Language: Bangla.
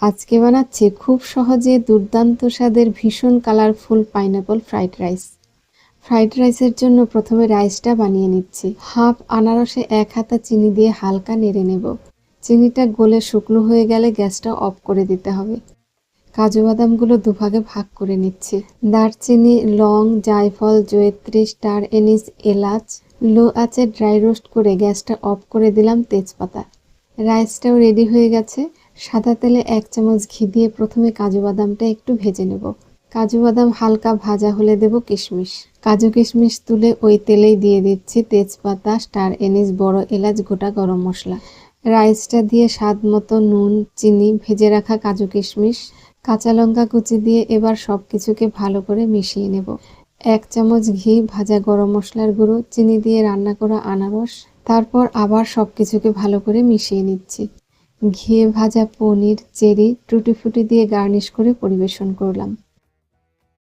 আজকে বানাচ্ছি খুব সহজে দুর্দান্ত স্বাদের ভীষণ colourful pineapple fried rice. Fried রাইসের জন্য প্রথমে রাইসটা বানিয়ে নিচ্ছি। হাফ আনারসে 1 হাতা চিনি দিয়ে হালকা নেড়ে নেব। চিনিটা গলে শুকনো হয়ে গেলে গ্যাসটা অফ করে দিতে হবে। কাজু বাদামগুলো দুভাগে ভাগ করে নিচ্ছি। দারচিনি, লং, জায়ফল, জয়িত্রী, স্টার এনিস, এলাচ লো আঁচে ড্রাই রোস্ট করে গ্যাসটা অফ করে দিলাম। তেজপাতা। রাইসটাও রেডি হয়ে গেছে। সাদা তেলে 1 চামচ ঘি দিয়ে প্রথমে কাজু বাদামটা একটু ভেজে নেব। কাজু বাদাম হালকা ভাজা হলে দেব কিশমিশ। কাজু কিশমিশ তুলে ওই তেলেই দিয়ে দিচ্ছি তেজপাতা, স্টার এনিস, বড় এলাচ, গোটা গরম মশলা। রাইসটা দিয়ে স্বাদ মতো নুন, চিনি, ভেজে রাখা কাজু কিশমিশ, কাঁচা লঙ্কা কুচি দিয়ে এবার সব কিছুকে ভালো করে মিশিয়ে নেব। 1 চামচ ঘি, ভাজা গরম মশলার গুঁড়ো, চিনি দিয়ে রান্না করা আনারস, তারপর আবার সব কিছুকে ভালো করে মিশিয়ে নিচ্ছি। ঘিয়ে ভাজা পনির, চেরি, টুটি ফুটি দিয়ে গার্নিশ করে পরিবেশন করলাম।